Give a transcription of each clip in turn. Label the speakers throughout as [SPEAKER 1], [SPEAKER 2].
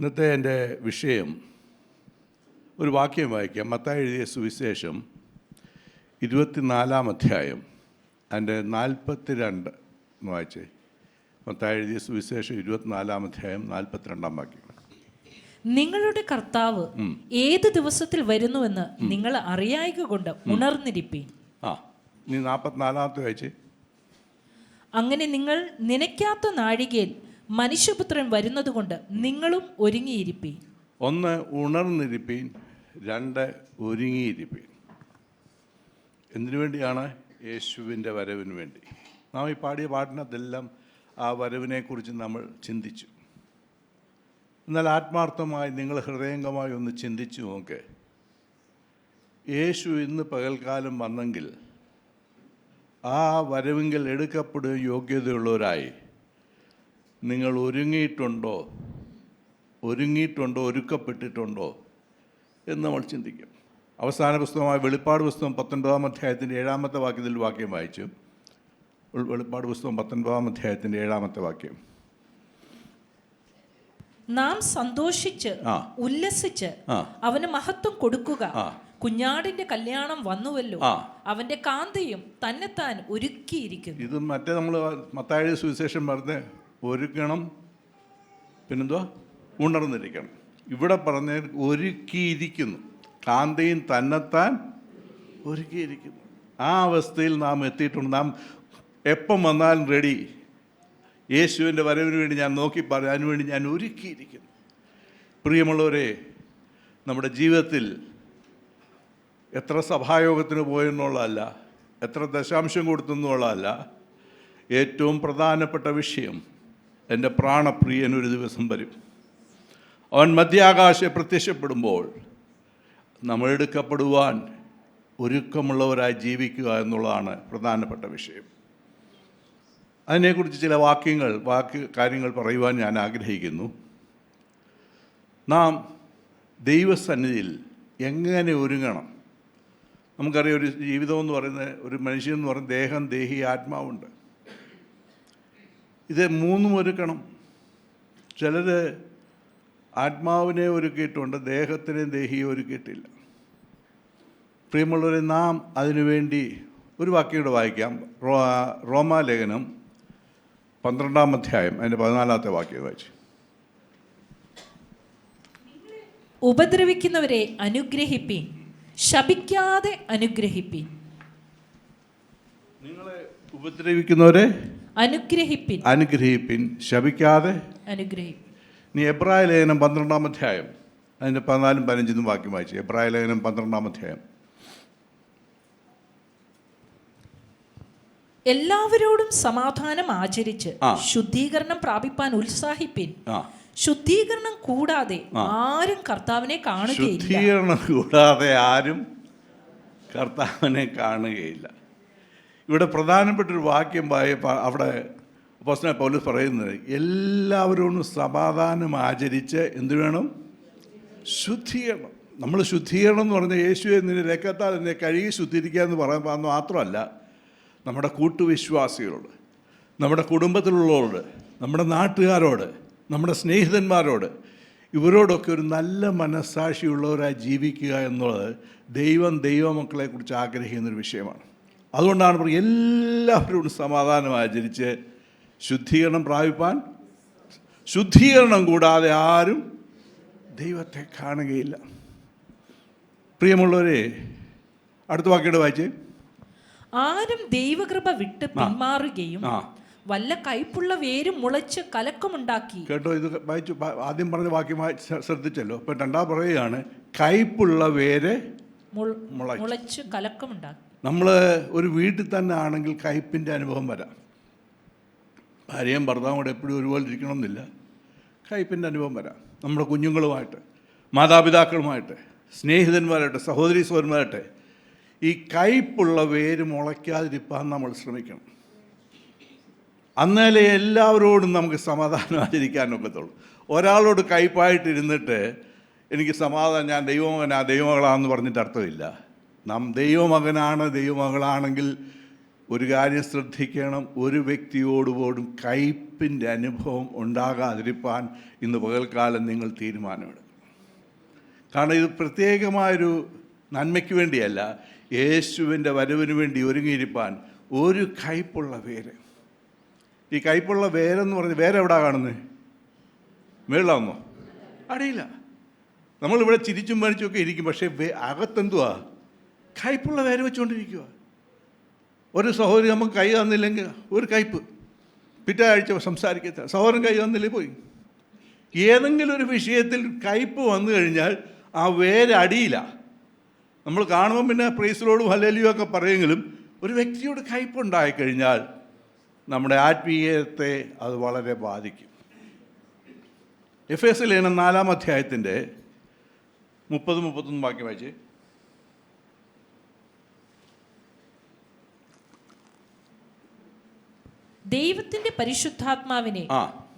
[SPEAKER 1] ഇന്നത്തെ എൻ്റെ വിഷയം ഒരു വാക്യം വായിക്കാം. മത്തായി എഴുതിയ സുവിശേഷം 24-ാം അധ്യായം അതിൻ്റെ 42 വായിച്ചേ. മത്തായി എഴുതിയ സുവിശേഷം 24-ാം അധ്യായം 42-ാം വാക്യം.
[SPEAKER 2] നിങ്ങളുടെ കർത്താവ് ഏത് ദിവസത്തിൽ വരുന്നുവെന്ന് നിങ്ങൾ അറിയായ്ക കൊണ്ട് ഉണർന്നിരിപ്പീൻ.
[SPEAKER 1] നീ 44-ാമത്തെ വായിച്ചേ.
[SPEAKER 2] അങ്ങനെ നിങ്ങൾ നനയ്ക്കാത്ത നാഴികയിൽ മനുഷ്യപുത്രൻ വരുന്നത് കൊണ്ട് നിങ്ങളും ഒരുങ്ങിയിരിപ്പീൻ.
[SPEAKER 1] 1 ഉണർന്നിരിപ്പീൻ, 2 ഒരുങ്ങിയിരിപ്പീൻ. എന്തിനു വേണ്ടിയാണ്? യേശുവിൻ്റെ വരവിന് വേണ്ടി. നാം ഈ പാടിയ പാട്ടിനകത്തെല്ലാം ആ വരവിനെക്കുറിച്ച് നമ്മൾ ചിന്തിച്ചു. എന്നാൽ ആത്മാർത്ഥമായി നിങ്ങൾ ഹൃദയംഗമായി ഒന്ന് ചിന്തിച്ചു നോക്ക്. യേശു ഇന്ന് പകൽക്കാലം വന്നെങ്കിൽ ആ വരവിങ്കിൽ എടുക്കപ്പെടുക യോഗ്യതയുള്ളവരായി നിങ്ങൾ ഒരുങ്ങിയിട്ടുണ്ടോ, ഒരുക്കപ്പെട്ടിട്ടുണ്ടോ എന്ന് നമ്മൾ ചിന്തിക്കും. അവസാന പുസ്തകമായ വെളിപ്പാട് പുസ്തകം 19-ാം അധ്യായത്തിൻ്റെ 7-ാമത്തെ വാക്യത്തിൽ വാക്യം വായിച്ചു. വെളിപ്പാട് പുസ്തകം 19-ാം അധ്യായത്തിൻ്റെ 7-ാമത്തെ വാക്യം.
[SPEAKER 2] നാം സന്തോഷിച്ച് ഉല്ലസിച്ച് അവന് മഹത്വം കൊടുക്കുക. കുഞ്ഞാടിന്റെ കല്യാണം വന്നുവല്ലോ, അവന്റെ കാന്തയും തന്നെത്താൻ ഒരുക്കിയിരിക്കുന്നു. ഇത്
[SPEAKER 1] മറ്റേ നമ്മൾ മത്തായി സുവിശേഷം പറഞ്ഞ് ഒരുക്കണം, പിന്നെന്തോ ഉണർന്നിരിക്കണം. ഇവിടെ പറഞ്ഞ ഒരുക്കിയിരിക്കുന്നു, കാന്തയും തന്നെത്താൻ ഒരുക്കിയിരിക്കുന്നു. ആ അവസ്ഥയിൽ നാം എത്തിയിട്ടുണ്ട്. നാം എപ്പം വന്നാലും റെഡി. യേശുവിൻ്റെ വരവിന് വേണ്ടി ഞാൻ നോക്കി പറയും, അതിനുവേണ്ടി ഞാൻ ഒരുക്കിയിരിക്കുന്നു. പ്രിയമുള്ളവരെ, നമ്മുടെ ജീവിതത്തിൽ എത്ര സഭായോഗത്തിന് പോയെന്നുള്ളതല്ല, എത്ര ദശാംശം കൊടുത്തെന്നുള്ളതല്ല, ഏറ്റവും പ്രധാനപ്പെട്ട വിഷയം എൻ്റെ പ്രാണപ്രിയൻ ഒരു ദിവസം വരും. അവൻ മധ്യാകാശെ പ്രത്യക്ഷപ്പെടുമ്പോൾ നമ്മൾ എടുക്കപ്പെടുവാൻ ഒരുക്കമുള്ളവരായി ജീവിക്കുക എന്നുള്ളതാണ് പ്രധാനപ്പെട്ട വിഷയം. അതിനെക്കുറിച്ച് ചില കാര്യങ്ങൾ പറയുവാൻ ഞാൻ ആഗ്രഹിക്കുന്നു. നാം ദൈവസന്നിധിയിൽ എങ്ങനെ ഒരുങ്ങണം? നമുക്കറിയാം, ഒരു ജീവിതം എന്ന് പറയുന്നത്, ഒരു മനുഷ്യൻ എന്ന് പറയുന്നത് ദേഹം, ദേഹി, ആത്മാവുണ്ട്. ഇത് മൂന്നും ഒരുക്കണം. ചിലർ ആത്മാവിനെ ഒരുക്കിയിട്ടുണ്ട്, ദേഹത്തിനെ ദേഹിയെ ഒരുക്കിയിട്ടില്ല. പ്രിയമുള്ളവരെ, നാം അതിനുവേണ്ടി ഒരു വാക്യം കൂടെ വായിക്കാം. റോമാലേഖനം 12-ാം അധ്യായം അതിൻ്റെ 14-ാമത്തെ വാക്യം വായിച്ചു.
[SPEAKER 2] ഉപദ്രവിക്കുന്നവരെ അനുഗ്രഹിപ്പീൻ, ശപിക്കാതെ അനുഗ്രഹിപ്പീൻ.
[SPEAKER 1] നിങ്ങളെ ഉപദ്രവിക്കുന്നവരെ
[SPEAKER 2] അനുഗ്രഹിപ്പീൻ,
[SPEAKER 1] ശപിക്കാതെ
[SPEAKER 2] അനുഗ്രഹിപ്പീൻ.
[SPEAKER 1] നീ എബ്രായ ലേഖനം 12-ാം അധ്യായം അതിൻ്റെ 14-15 വാക്യം വായിച്ചു. എബ്രായ ലേഖനം 12-ാം അധ്യായം.
[SPEAKER 2] എല്ലാവരോടും സമാധാനം ആചരിച്ച് ശുദ്ധീകരണം പ്രാപിപ്പാൻ ഉത്സാഹിപ്പിൻ. ശുദ്ധീകരണം കൂടാതെ ആരും കർത്താവിനെ കാണുകയില്ല.
[SPEAKER 1] ശുദ്ധീകരണം കൂടാതെ ആരും കർത്താവിനെ കാണുകയില്ല. ഇവിടെ പ്രധാനപ്പെട്ടൊരു വാക്യം അവിടെ അപ്പോസ്തലനായ പൗലോസ് പറയുന്നത്, എല്ലാവരോടും സമാധാനം ആചരിച്ച് എന്ത് വേണം? ശുദ്ധീകരണം. നമ്മൾ ശുദ്ധീകരണം എന്ന് പറഞ്ഞാൽ യേശുവെ നിന്റെ രക്തത്താൽ എന്നെ കഴുകി ശുദ്ധീകരിക്കുക എന്ന് പറയാൻ മാത്രമല്ല, നമ്മുടെ കൂട്ടുവിശ്വാസികളോട്, നമ്മുടെ കുടുംബത്തിലുള്ളവരോട്, നമ്മുടെ നാട്ടുകാരോട്, നമ്മുടെ സ്നേഹിതന്മാരോട്, ഇവരോടൊക്കെ ഒരു നല്ല മനസ്സാക്ഷിയുള്ളവരായി ജീവിക്കുക എന്നുള്ളത് ദൈവമക്കളെക്കുറിച്ച് ആഗ്രഹിക്കുന്നൊരു വിഷയമാണ്. അതുകൊണ്ടാണ് പറയുക, എല്ലാവരോടും സമാധാനം ആചരിച്ച് ശുദ്ധീകരണം പ്രാപിപ്പാൻ. ശുദ്ധീകരണം കൂടാതെ ആരും ദൈവത്തെ കാണുകയില്ല. പ്രിയമുള്ളവരെ, അടുത്ത വാക്യോട് വായിച്ചേ.
[SPEAKER 2] ആരും ദൈവകൃപ വിട്ട് പിന്മാറുകയും വല്ല കയ്പുള്ള വേരും മുളച്ച് കലക്കമുണ്ടാക്കി.
[SPEAKER 1] കേട്ടോ, ഇത് വായിച്ചു. ആദ്യം പറഞ്ഞ വാക്യം ശ്രദ്ധിച്ചല്ലോ. ഇപ്പം രണ്ടാം പറയുകയാണ്, കയ്പുള്ള വേര്
[SPEAKER 2] മുളച്ച് കലക്കമുണ്ടാക്കി.
[SPEAKER 1] നമ്മൾ ഒരു വീട്ടിൽ തന്നെ ആണെങ്കിൽ കയ്പിൻ്റെ അനുഭവം വരാം. ഭാര്യയും ഭർത്താവും കൂടെ എപ്പോഴും ഒരുപോലെ ഇരിക്കണമെന്നില്ല. കയ്പിൻ്റെ അനുഭവം വരാം. നമ്മുടെ കുഞ്ഞുങ്ങളുമായിട്ട്, മാതാപിതാക്കളുമായിട്ട്, സ്നേഹിതന്മാരായിട്ട്, സഹോദരീ സഹോദരന്മാരായിട്ട് ഈ കയ്പുള്ള വേര് മുളയ്ക്കാതിരിക്കാൻ നമ്മൾ ശ്രമിക്കണം. അന്നേലേ എല്ലാവരോടും നമുക്ക് സമാധാനം ആചരിക്കാനൊക്കത്തുള്ളൂ. ഒരാളോട് കയ്പായിട്ടിരുന്നിട്ട് എനിക്ക് സമാധാനം, ഞാൻ ദൈവമകനാണെന്ന് പറഞ്ഞിട്ട് അർത്ഥമില്ല. നാം ദൈവമകനാണ്, ദൈവമകളാണെങ്കിൽ ഒരു കാര്യം ശ്രദ്ധിക്കണം, ഒരു വ്യക്തിയോടുപോലും കയ്പിൻ്റെ അനുഭവം ഉണ്ടാകാതിരിക്കാൻ ഇന്ന് പകൽക്കാലം നിങ്ങൾ തീരുമാനമെടുക്കും. കാരണം ഇത് പ്രത്യേകമായൊരു നന്മയ്ക്ക് വേണ്ടിയല്ല, യേശുവിൻ്റെ വരവിന് വേണ്ടി ഒരുങ്ങിയിരിക്കാൻ ഒരു കയ്പുള്ള വേര്. ഈ കയ്പുള്ള വേരെന്ന് പറഞ്ഞ് വേറെ എവിടാ കാണുന്നത്? മേളിലാവുന്നോ? അടിയില്ല. നമ്മളിവിടെ ചിരിച്ചും മരിച്ചുമൊക്കെ ഇരിക്കും, പക്ഷേ അകത്തെന്തുവാ? കയ്പുള്ള വേര് വെച്ചുകൊണ്ടിരിക്കുക. ഒരു സഹോദരി നമുക്ക് കൈ തന്നില്ലെങ്കിൽ ഒരു കയ്പ്, പിറ്റേ ആഴ്ച സംസാരിക്കത്ത സഹോദരൻ കൈ തന്നില്ലേ പോയി. ഏതെങ്കിലും ഒരു വിഷയത്തിൽ കയ്പ് വന്നു കഴിഞ്ഞാൽ ആ വേര് അടിയില്ല. നമ്മൾ കാണുമ്പോൾ പിന്നെ പ്രൈസിലോടും ഹല്ലേലൂയ ഒക്കെ പറയുമെങ്കിലും ഒരു വ്യക്തിയോട് കയ്പുണ്ടായിക്കഴിഞ്ഞാൽ നമ്മുടെ ആത്മീയത്തെ അത് വളരെ ബാധിക്കും. എഫേസ്യ ലേഖനം 4-ാം അധ്യായത്തിൻ്റെ 30-31 വാക്യം വായിച്ചേ.
[SPEAKER 2] ദൈവത്തിന്റെ പരിശുദ്ധാത്മാവിനെ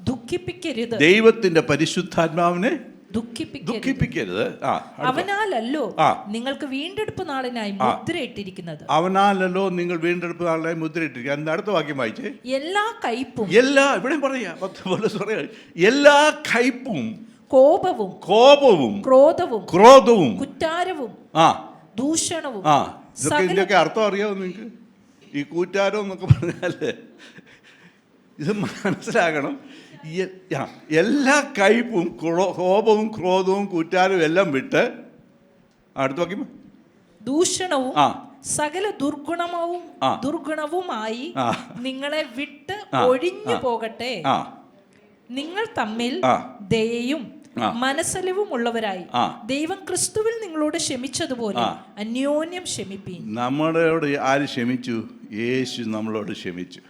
[SPEAKER 2] ദുഃഖിപ്പിക്കരുത്.
[SPEAKER 1] ദൈവത്തിന്റെ പരിശുദ്ധാത്മാവിനെ
[SPEAKER 2] ദുഃഖിപ്പിക്കരുത്. അവനാലല്ലോ നിങ്ങൾക്ക് വീണ്ടെടുപ്പ് നാളിനായി മുദ്രയിട്ടിരിക്കുന്നത്.
[SPEAKER 1] അവനാലല്ലോ നിങ്ങൾ വീണ്ടെടുപ്പ് നാളിനായി മുദ്രയിട്ടിരിക്കുക. എന്താ അടുത്ത വാക്യം വായിച്ചേ?
[SPEAKER 2] എല്ലാ കയ്പും,
[SPEAKER 1] ഇവിടെ പറയാ എല്ലാ കയ്പും,
[SPEAKER 2] കോപവും, ക്രോധവും, കുറ്റാരവും, ദൂഷണവും.
[SPEAKER 1] ഇതിന്റെയൊക്കെ അർത്ഥം അറിയാമോ നിങ്ങൾക്ക്? ഈ കൂറ്റാരം എന്നൊക്കെ പറഞ്ഞാല് ഇത് മനസ്സിലാക്കണം. എല്ലാ കയ്പും, കോപവും, ക്രോധവും, കുറ്റാരവും എല്ലാം വിട്ട് അടുത്ത് നോക്കി
[SPEAKER 2] ദൂഷണവും സകല ദുർഗുണവുമായി നിങ്ങളെ വിട്ട് ഒഴിഞ്ഞു പോകട്ടെ. നിങ്ങൾ തമ്മിൽ ദയയും മനസ്സലിവും ഉള്ളവരായി ദൈവം ക്രിസ്തുവിൽ നിങ്ങളോട് ക്ഷമിച്ചതുപോലെ അന്യോന്യം ക്ഷമിപ്പീൻ.
[SPEAKER 1] നമ്മളോട് ആര് ക്ഷമിച്ചു? യേശു നമ്മളോട് ക്ഷമിച്ചു.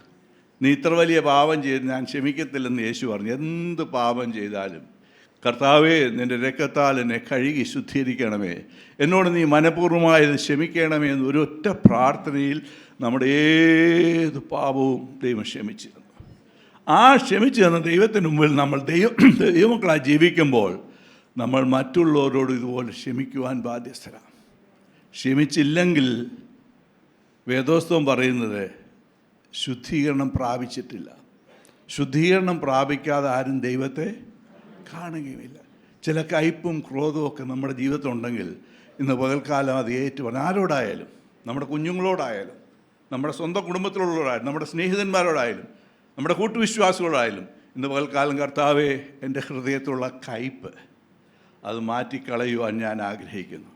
[SPEAKER 1] നീ ഇത്ര വലിയ പാപം ചെയ്ത് ഞാൻ ക്ഷമിക്കത്തില്ലെന്ന് യേശു പറഞ്ഞു. എന്ത് പാപം ചെയ്താലും കർത്താവേ, നിൻ്റെ രക്തത്താൽ എന്നെ കഴുകി ശുദ്ധീകരിക്കണമേ, എന്നോട് നീ മനഃപൂർവ്വമായത് ക്ഷമിക്കണമേ എന്ന് ഒരൊറ്റ പ്രാർത്ഥനയിൽ നമ്മുടെ ഏത് പാപവും ദൈവം ക്ഷമിച്ചു തന്നു. ആ ക്ഷമിച്ചു തന്ന ദൈവത്തിന് മുമ്പിൽ നമ്മൾ ദൈവമക്കളായി ജീവിക്കുമ്പോൾ നമ്മൾ മറ്റുള്ളവരോട് ഇതുപോലെ ക്ഷമിക്കുവാൻ ബാധ്യസ്ഥരാണ്. ക്ഷമിച്ചില്ലെങ്കിൽ വേദോസ്തവം പറയുന്നത് ശുദ്ധീകരണം പ്രാപിച്ചിട്ടില്ല. ശുദ്ധീകരണം പ്രാപിക്കാതെ ആരും ദൈവത്തെ കാണുകയുമില്ല. ചില കയ്പും ക്രോധവും ഒക്കെ നമ്മുടെ ജീവിതത്തിൽ ഉണ്ടെങ്കിൽ ഇന്ന് പകൽക്കാലം അത് ഏറ്റുപറഞ്ഞ് ആരോടായാലും, നമ്മുടെ കുഞ്ഞുങ്ങളോടായാലും, നമ്മുടെ സ്വന്തം കുടുംബത്തിലുള്ളവരായാലും, നമ്മുടെ സ്നേഹിതന്മാരോടായാലും, നമ്മുടെ കൂട്ടുവിശ്വാസികളോടായാലും ഇന്ന് പകൽക്കാലം കർത്താവേ, എൻ്റെ ഹൃദയത്തിലുള്ള കയ്പ് അത് മാറ്റിക്കളയുവാൻ ഞാൻ ആഗ്രഹിക്കുന്നു.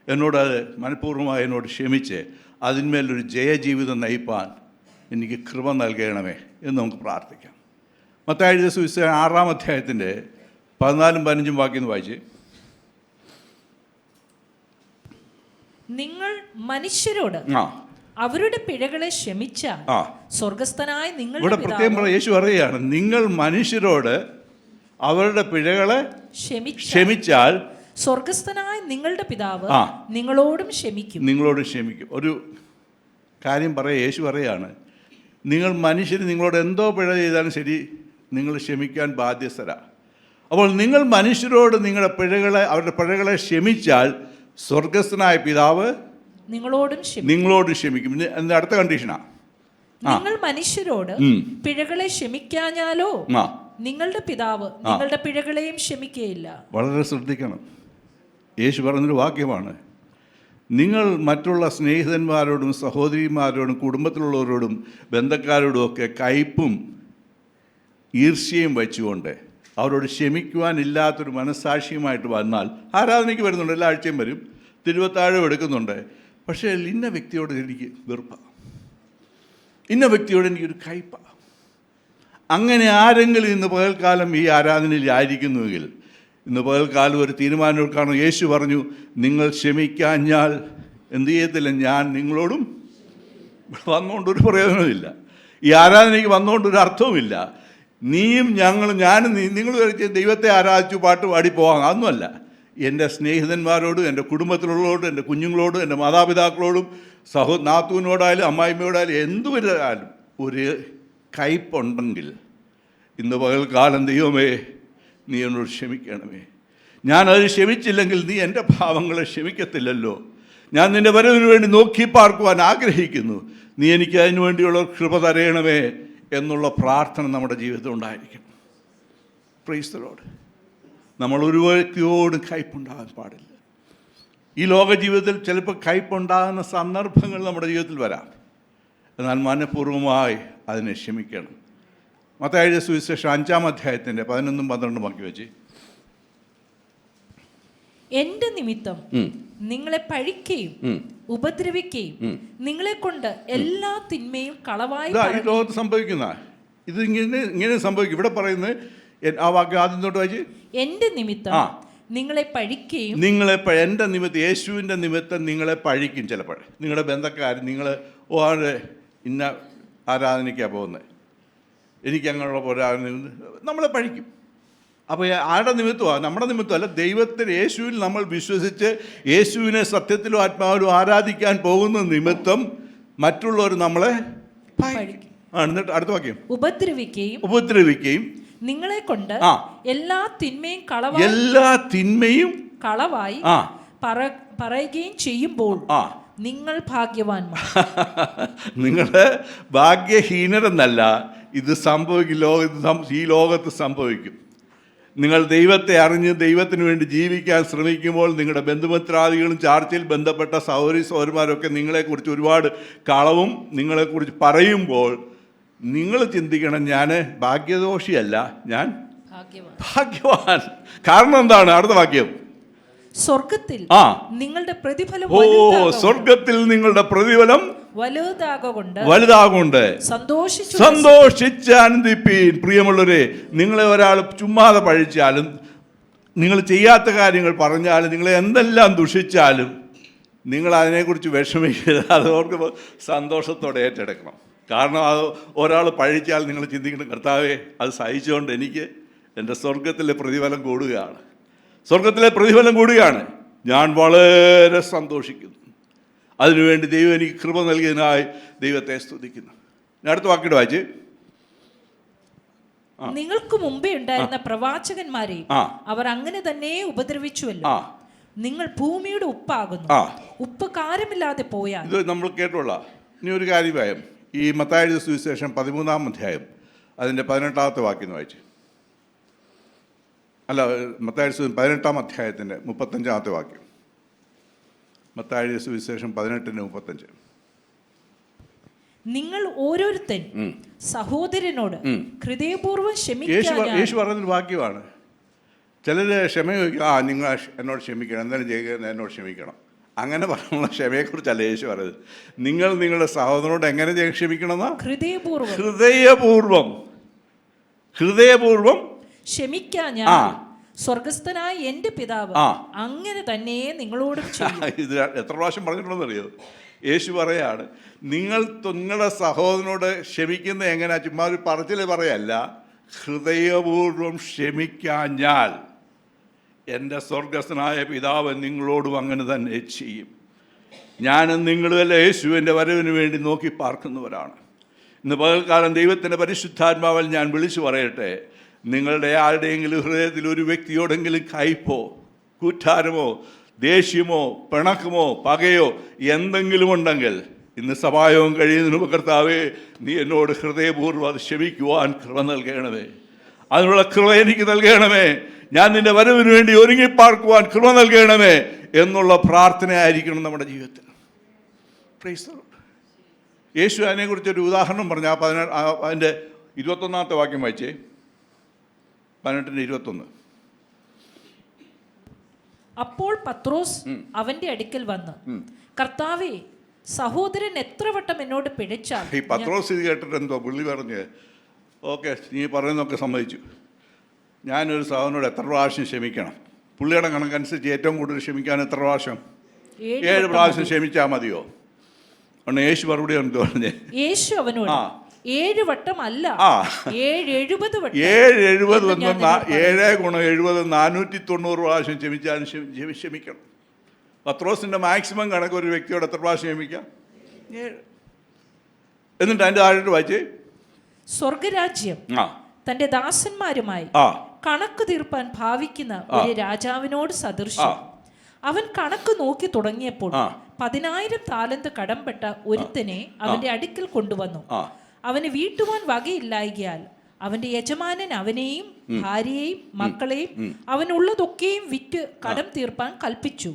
[SPEAKER 1] എന്നോടത് മനഃപൂർവ്വമായി എന്നോട് ക്ഷമിച്ച് അതിന്മേലൊരു ജയജീവിതം നയിപ്പാൻ എനിക്ക് കൃപ നൽകണമേ എന്ന് നമുക്ക് പ്രാർത്ഥിക്കാം. മത്തായി എഴുതിയ സുവിശേഷം 6-ാം അധ്യായത്തിൻ്റെ 14-15 വാക്യം വായിച്ച്.
[SPEAKER 2] നിങ്ങൾ മനുഷ്യരോട് അവരുടെ പിഴകളെ ക്ഷമിച്ചാൽ സ്വർഗസ്ഥനായ നിങ്ങൾ.
[SPEAKER 1] ഇവിടെ പ്രത്യേകം യേശു പറയുകയാണ്, നിങ്ങൾ മനുഷ്യരോട് അവരുടെ പിഴകളെ ക്ഷമിച്ചാൽ
[SPEAKER 2] സ്വർഗസ്ഥനായ നിങ്ങളുടെ പിതാവ് നിങ്ങളോടും ക്ഷമിക്കും. ഒരു കാര്യം യേശു പറയാണ്, നിങ്ങൾ മനുഷ്യർ നിങ്ങളോട് എന്തോ പിഴ ചെയ്താലും ശരി, നിങ്ങൾ ക്ഷമിക്കാൻ ബാധ്യസ്ഥരാ. അപ്പോൾ നിങ്ങൾ മനുഷ്യരോട് അവരുടെ പിഴകളെ ക്ഷമിച്ചാൽ സ്വർഗസ്ഥനായ പിതാവ് നിങ്ങളോട് ക്ഷമിക്കും. എൻ്റെ അടുത്ത കണ്ടീഷനാ, നിങ്ങൾ മനുഷ്യരോട് പിഴകളെ ക്ഷമിക്കാഞ്ഞാലോ നിങ്ങളുടെ പിതാവ് നിങ്ങളുടെ പിഴകളെയും ക്ഷമിക്കുകയില്ല.
[SPEAKER 1] വളരെ ശ്രദ്ധിക്കണം. യേശു പറഞ്ഞൊരു വാക്യമാണ്, നിങ്ങൾ മറ്റുള്ള സ്നേഹിതന്മാരോടും സഹോദരിമാരോടും കുടുംബത്തിലുള്ളവരോടും ബന്ധക്കാരോടും ഒക്കെ കയ്പും ഈർഷ്യയും വെച്ചുകൊണ്ട് അവരോട് ക്ഷമിക്കുവാനില്ലാത്തൊരു മനസ്സാക്ഷിയുമായിട്ട് വന്നാൽ, ആരാധനയ്ക്ക് വരുന്നുണ്ട്, എല്ലാ ആഴ്ചയും വരും, തിരുവത്താഴം എടുക്കുന്നുണ്ട്, പക്ഷേ ഇന്ന വ്യക്തിയോട് എനിക്ക് വെറുപ്പാണ്, ഇന്ന വ്യക്തിയോട് എനിക്കൊരു കയ്പാണ്. അങ്ങനെ ആരെങ്കിലും ഇന്ന് പകൽക്കാലം ഈ ആരാധനയിൽ ആയിരിക്കുന്നുവെങ്കിൽ ഇന്ന് പകൽക്കാലം ഒരു തീരുമാനം എടുക്കണം. യേശു പറഞ്ഞു, നിങ്ങൾ ക്ഷമിക്കാഞ്ഞാൽ എന്ത് ചെയ്യത്തില്ല, ഞാൻ നിങ്ങളോടും വന്നുകൊണ്ടൊരു പ്രയോജനമില്ല, ഈ ആരാധനയ്ക്ക് വന്നുകൊണ്ടൊരു അർത്ഥവുമില്ല. നീയും ഞാനും നിങ്ങൾ ദൈവത്തെ ആരാധിച്ചു പാട്ട് പാടി പോകാം, അതൊന്നുമല്ല. എൻ്റെ സ്നേഹിതന്മാരോടും എൻ്റെ കുടുംബത്തിലുള്ളവരോടും എൻ്റെ കുഞ്ഞുങ്ങളോടും എൻ്റെ മാതാപിതാക്കളോടും നാത്തൂനോടായാലും അമ്മായിമ്മയോടായാലും എന്തുവരായാലും ഒരു കയ്പുണ്ടെങ്കിൽ ഇന്ന് പകൽക്കാലം ദൈവമേ നീ എന്നോട് ക്ഷമിക്കണമേ. ഞാനത് ക്ഷമിച്ചില്ലെങ്കിൽ നീ എൻ്റെ പാവങ്ങളെ ക്ഷമിക്കത്തില്ലല്ലോ. ഞാൻ നിൻ്റെ വരവിന് വേണ്ടി നോക്കി പാർക്കുവാൻ ആഗ്രഹിക്കുന്നു. നീ എനിക്ക് അതിനു വേണ്ടിയുള്ള കൃപ തരയണമേ എന്നുള്ള പ്രാർത്ഥന നമ്മുടെ ജീവിതത്തിൽ ഉണ്ടായിരിക്കണം. Price the Lord. നമ്മൾ ഒരു വ്യക്തിയോടും കയ്പുണ്ടാകാൻ പാടില്ല. ഈ ലോക ജീവിതത്തിൽ ചിലപ്പോൾ കയ്പുണ്ടാകുന്ന സന്ദർഭങ്ങൾ നമ്മുടെ ജീവിതത്തിൽ വരാം. എന്നാൽ മനഃപൂർവ്വമായി അതിനെ ക്ഷമിക്കണം. മത്തായിയുടെ സുവിശേഷം 5-ാം അധ്യായത്തിൻ്റെ 11-12 ബാക്കി വെച്ച്,
[SPEAKER 2] എന്റെ നിമിത്തം നിങ്ങളെ പഴിക്കുകയും ഉപദ്രവിക്കുകയും നിങ്ങളെ കൊണ്ട് എല്ലാ തിന്മയും കളവായി
[SPEAKER 1] ഈ ലോകത്ത് സംഭവിക്കുന്ന ഇത് ഇങ്ങനെ സംഭവിക്കും. ഇവിടെ പറയുന്നത് ആ വാക്യം ആദ്യം തൊട്ട് വായിച്ച്, എന്റെ
[SPEAKER 2] നിമിത്തം നിങ്ങളെ പഴിക്കുകയും
[SPEAKER 1] എൻ്റെ നിമിത്തം, യേശുവിൻ്റെ നിമിത്തം നിങ്ങളെ പഴിക്കും. ചിലപ്പോൾ നിങ്ങളുടെ ബന്ധക്കാർ നിങ്ങൾ ഇന്ന ആരാധനയ്ക്കാണ് പോകുന്നത്, എനിക്ക് അങ്ങനെയുള്ള ആരാധന നമ്മളെ പഴിക്കും. അപ്പോൾ ആരുടെ നിമിത്തമാണ്? നമ്മുടെ നിമിത്തമല്ല, ദൈവത്തിന് യേശുവിൽ നമ്മൾ വിശ്വസിച്ച് യേശുവിനെ സത്യത്തിലും ആത്മാവിലും ആരാധിക്കാൻ പോകുന്ന നിമിത്തം മറ്റുള്ളവർ നമ്മളെ പഴിക്കും. എന്നിട്ട് അടുത്ത വാക്യം, ഉപദ്രവിക്കുകയും
[SPEAKER 2] നിങ്ങളെ കൊണ്ട് എല്ലാ
[SPEAKER 1] തിന്മയും
[SPEAKER 2] കളവായി പറയുകയും ചെയ്യുമ്പോൾ നിങ്ങൾ ഭാഗ്യവാന്മാർ.
[SPEAKER 1] നിങ്ങള് ഭാഗ്യഹീനരെന്നല്ല, ഇത് സംഭവിക്കും. ഈ ലോകത്ത് സംഭവിക്കും. നിങ്ങൾ ദൈവത്തെ അറിഞ്ഞ് ദൈവത്തിന് വേണ്ടി ജീവിക്കാൻ ശ്രമിക്കുമ്പോൾ നിങ്ങളുടെ ബന്ധുമിത്രാദികളും ചാർച്ചയിൽ ബന്ധപ്പെട്ട സഹോദരി സഹോദരന്മാരൊക്കെ നിങ്ങളെക്കുറിച്ച് ഒരുപാട് കളവും നിങ്ങളെക്കുറിച്ച് പറയുമ്പോൾ നിങ്ങൾ ചിന്തിക്കണം, ഞാൻ ഭാഗ്യദോഷിയല്ല, ഞാൻ ഭാഗ്യവാൻ. കാരണം എന്താണ്? അടുത്ത വാക്യം,
[SPEAKER 2] സ്വർഗത്തിൽ നിങ്ങളുടെ പ്രതിഫലം
[SPEAKER 1] സ്വർഗത്തിൽ നിങ്ങളുടെ പ്രതിഫലം വലുതാകൊണ്ട് സന്തോഷിച്ച് ആനന്ദിപ്പീൻ. പ്രിയമുള്ളവരെ, നിങ്ങളെ ഒരാൾ ചുമ്മാതെ പഴിച്ചാലും, നിങ്ങൾ ചെയ്യാത്ത കാര്യങ്ങൾ പറഞ്ഞാലും, നിങ്ങളെ എന്തെല്ലാം ദുഷിച്ചാലും നിങ്ങൾ അതിനെക്കുറിച്ച് വിഷമിക്കരുത്. അത് ഓർക്കുമ്പോൾ സന്തോഷത്തോടെ ഏറ്റെടുക്കണം. കാരണം അത് ഒരാൾ പഴിച്ചാൽ നിങ്ങൾ ചിന്തിക്കണം, കർത്താവേ അത് സഹിച്ചുകൊണ്ട് എനിക്ക് എൻ്റെ സ്വർഗത്തിലെ പ്രതിഫലം കൂടുകയാണ്, സ്വർഗത്തിലെ പ്രതിഫലം കൂടുകയാണ്, ഞാൻ വളരെ സന്തോഷിക്കുന്നു. അതിനുവേണ്ടി ദൈവം എനിക്ക് കൃപ നൽകിയതിനായി ദൈവത്തെ സ്തുതിക്കുന്നു. അടുത്ത വാക്കിട്ട് വായിച്ച്,
[SPEAKER 2] നിങ്ങൾക്ക് മുമ്പേ ഉണ്ടായിരുന്ന പ്രവാചകന്മാരെ അവർ അങ്ങനെ തന്നെ ഉപദ്രവിച്ചുവല്ലോ. നിങ്ങൾ ഭൂമിയുടെ ഉപ്പാകുന്നു. ഉപ്പ് കാരമില്ലാതെ പോയാൽ.
[SPEAKER 1] ഇത് നമ്മൾ കേട്ടോളാം. ഇനി ഒരു കാര്യം, ഈ മത്തായിയുടെ സുവിശേഷം 13-ാം അധ്യായം അതിൻ്റെ 18-ാമത്തെ വാക്യം വായിച്ച്, അല്ല, മത്തായിയുടെ 18-ാം അധ്യായത്തിൻ്റെ 35-ാമത്തെ വാക്യം. മത്തായിയുടെ സുവിശേഷം 18:35.
[SPEAKER 2] നിങ്ങൾ ഓരോരുത്തൻ സഹോദരനോട് ഹൃദയപൂർവ്വം ക്ഷമിക്കുക.
[SPEAKER 1] യേശു പറയുന്നൊരു വാക്യമാണ്. ചിലർ ക്ഷമ ചോദിക്കും, നിങ്ങൾ എന്നോട് ക്ഷമിക്കണം, എന്തായാലും ചെയ്യുക എന്നോട് ക്ഷമിക്കണം. അങ്ങനെ പറഞ്ഞുള്ള ക്ഷമയെക്കുറിച്ചല്ല യേശു പറയുന്നത്. നിങ്ങൾ നിങ്ങളുടെ സഹോദരനോട് എങ്ങനെ ക്ഷമിക്കണമെന്നാ? ഹൃദയപൂർവ്വം
[SPEAKER 2] ക്ഷമിക്കാൻ സ്വർഗസ്ഥനായ എന്റെ പിതാവ് അങ്ങനെ തന്നെ നിങ്ങളോട്.
[SPEAKER 1] ഇത് എത്ര പ്രാവശ്യം പറഞ്ഞിട്ടുണ്ടെന്ന് അറിയോ? യേശു പറയാണ്, നിങ്ങൾ നിങ്ങളുടെ സഹോദരനോട് ക്ഷമിക്കുന്ന എങ്ങനെയാ? ചുമ്മാ ഒരു പറച്ചിൽ പറയല്ല, ഹൃദയപൂർവ്വം ക്ഷമിക്കാഞ്ഞാൽ എൻ്റെ സ്വർഗസ്ഥനായ പിതാവ് നിങ്ങളോടും അങ്ങനെ തന്നെ ചെയ്യും. ഞാനും നിങ്ങളുമല്ല യേശുവിൻ്റെ വരവിന് വേണ്ടി നോക്കി പാർക്കുന്നവരാണ്. ഇന്ന് പകൽക്കാലം ദൈവത്തിൻ്റെ പരിശുദ്ധാത്മാവിൽ ഞാൻ വിളിച്ചു പറയട്ടെ, നിങ്ങളുടെ ആരുടെയെങ്കിലും ഹൃദയത്തിൽ ഒരു വ്യക്തിയോടെങ്കിലും കയ്പോ കൂറ്റാരമോ ദേഷ്യമോ പിണക്കമോ പകയോ എന്തെങ്കിലും ഉണ്ടെങ്കിൽ ഇന്ന് സഭായോഗം കഴിയുന്നതിന് മുമ്പ്, കർത്താവേ നീ എന്നോട് ഹൃദയപൂർവ്വം അത് ക്ഷമിക്കുവാൻ കൃപ നൽകണമേ, അതിനുള്ള കൃപ എനിക്ക് നൽകണമേ, ഞാൻ നിന്റെ വരവിന് വേണ്ടി ഒരുങ്ങിപ്പാർക്കുവാൻ കൃപ നൽകണമേ എന്നുള്ള പ്രാർത്ഥനയായിരിക്കണം നമ്മുടെ ജീവിതത്തിൽ. Praise the Lord. യേശു അതിനെക്കുറിച്ചൊരു ഉദാഹരണം പറഞ്ഞു. അതിൻ്റെ 21-ാമത്തെ വാക്യം വായിച്ചേ, 18:21.
[SPEAKER 2] അപ്പോൾ പത്രോസ് അവന്റെ അടുക്കൽ വന്ന്, കർത്താവേ, സഹോദരൻ എത്ര വട്ടം എന്നോട് പിഴച്ചാൽ.
[SPEAKER 1] ഈ പത്രോസ് ഇത് കേട്ടിട്ട് എന്തോ പുള്ളി പറഞ്ഞ്, ഓക്കെ നീ പറയുന്നതൊക്കെ സമ്മതിച്ചു, ഞാനൊരു സഹോദരനോട് എത്ര പ്രാവശ്യം ക്ഷമിക്കണം? പുള്ളിയുടെ കണക്കനുസരിച്ച് ഏറ്റവും കൂടുതൽ ക്ഷമിക്കാൻ എത്ര പ്രാവശ്യം? 7 പ്രാവശ്യം ക്ഷമിച്ചാൽ മതിയോ? യേശു മറുപടി എന്തോ പറഞ്ഞേ?
[SPEAKER 2] യേശു അവനോട് 7 വട്ടം അല്ല 770 വട്ടം.
[SPEAKER 1] 770 490 പ്രാവശ്യം ക്ഷമിക്കണം. പത്രോസിന്റെ മാക്സിമം കണക്ക് ഒരു വ്യക്തിയോട് എത്ര പ്രാവശ്യം ക്ഷമിക്കാം? 7. എന്നിട്ട് അതിന്റെ താഴോട്ട് വായിച്ചേ,
[SPEAKER 2] സ്വർഗരാജ്യം തന്റെ ദാസന്മാരുമായി കണക്ക് തീർപ്പാൻ ഭാവിക്കുന്ന ഒരു രാജാവിനോട് സദൃശ്യം. അവൻ കണക്ക് നോക്കി തുടങ്ങിയപ്പോൾ 10,000 താലന്ത് കടംപെട്ട ഒരുത്തനെ അവന്റെ അടുക്കൽ കൊണ്ടുവന്നു. അവന് വീട്ടുവാൻ വകയില്ലായ്കയാൽ അവന്റെ യജമാനൻ അവനെയും ഭാര്യയെയും മക്കളെയും അവനുള്ളതൊക്കെയും വിറ്റ് കടം തീർപ്പാൻ കൽപ്പിച്ചു.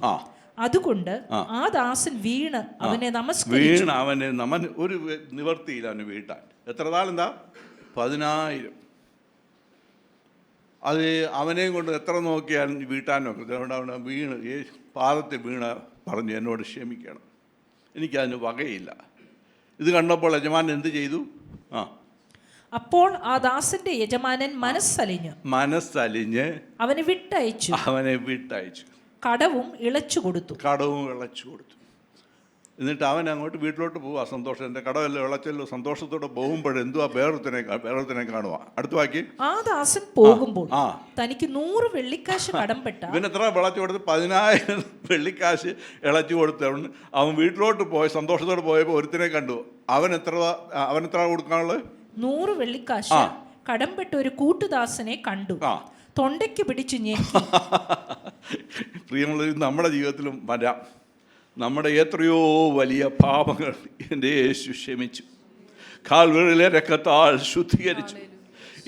[SPEAKER 2] അതുകൊണ്ട് ആ ദാസൻ വീണ് അവനെ നമസ്കരിച്ചു.
[SPEAKER 1] ഒരു നിവർത്തിയില്ല അവന് വീട്ടാൻ. എത്ര താളെന്താ? 10,000. അത് അവനെയും കൊണ്ട് എത്ര നോക്കിയാലും വീട്ടാൻ നോക്കും. അതുകൊണ്ട് അവനെ വീണ് പാദത്തിൽ വീണ പറഞ്ഞു, എന്നോട് ക്ഷമിക്കണം, എനിക്കതിന് വകയില്ല. ഇത് കണ്ടപ്പോൾ യജമാനൻ എന്ത് ചെയ്തു?
[SPEAKER 2] അപ്പോൾ ആ ദാസന്റെ യജമാനൻ മനസ്സലിഞ്ഞ് അവനെ വിട്ടയച്ചു. കടവും ഇളച്ചു കൊടുത്തു.
[SPEAKER 1] എന്നിട്ട് അവൻ അങ്ങോട്ട് വീട്ടിലോട്ട് പോവുക. സന്തോഷം, എൻ്റെ കടമല്ലോ ഇളച്ചല്ലോ. സന്തോഷത്തോടെ പോകുമ്പോഴെന്തുവാ വേറൊരുത്തനെ കാണുക. അടുത്ത വാക്കി,
[SPEAKER 2] ആ ദാസൻ പോകുമ്പോൾ തനിക്ക് 100 വെള്ളിക്കാശ് കടംപെട്ട
[SPEAKER 1] ഇവൻ എത്ര വിളച്ചു കൊടുത്ത്? 10,000 വെള്ളിക്കാശ് ഇളച്ചു കൊടുത്ത് അവൻ വീട്ടിലോട്ട് പോയി സന്തോഷത്തോടെ പോയപ്പോൾ ഒരുത്തിനെ കണ്ടു. അവൻ എത്ര കൊടുക്കാനുള്ളത്?
[SPEAKER 2] 100 വെള്ളിക്കാശ് കടംപെട്ട ഒരു കൂട്ടുദാസനെ കണ്ടു. തൊണ്ടയ്ക്ക് പിടിച്ചു ഞെക്കി.
[SPEAKER 1] പ്രിയമുള്ളവർ, നമ്മുടെ ജീവിതത്തിലും വരാം. നമ്മുടെ എത്രയോ വലിയ പാപങ്ങൾ എൻ്റെ യേശു ക്ഷമിച്ചു, കാൽവരിയിലെ രക്തത്താൽ ശുദ്ധീകരിച്ചു.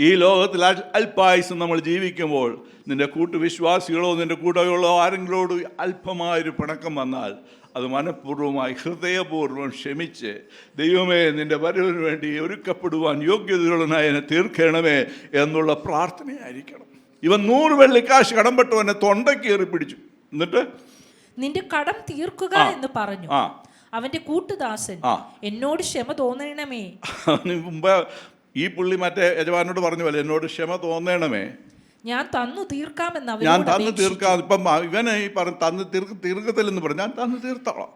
[SPEAKER 1] ഈ ലോകത്തിൽ അല്പായുസം നമ്മൾ ജീവിക്കുമ്പോൾ നിന്റെ കൂട്ടുവിശ്വാസികളോ നിന്റെ കൂടെയുള്ള ആരെങ്കിലോട് അല്പമായൊരു പിണക്കം വന്നാൽ അത് മനഃപൂർവ്വമായി ഹൃദയപൂർവ്വം ക്ഷമിച്ച്, ദൈവമേ നിന്റെ വരവിന് വേണ്ടി ഒരുക്കപ്പെടുവാൻ യോഗ്യതയുള്ളതിനായി എന്നെ തീർക്കണമേ എന്നുള്ള പ്രാർത്ഥനയായിരിക്കണം. ഇവൻ 100 വെള്ളിക്കാശ് കടംപെട്ടു എന്നെ തൊണ്ടയ്ക്ക് കയറി പിടിച്ചു. എന്നിട്ട്
[SPEAKER 2] നിന്റെ കടം തീർക്കുക എന്ന് പറഞ്ഞു. അവന്റെ കൂട്ടുദാസൻ എന്നോട് ക്ഷമ തോന്നണമേ.
[SPEAKER 1] മുമ്പ് ഈ പുള്ളി മറ്റേ യജമാനോട് പറഞ്ഞു പോലെ, എന്നോട് ക്ഷമ തോന്നണമേ, ഞാൻ തന്നു തീർക്കാം. ഇപ്പം ഇവനെ ഈ തന്നു തീർക്കത്തില്ലെന്ന് പറഞ്ഞു, ഞാൻ തന്നു തീർത്തോളാം.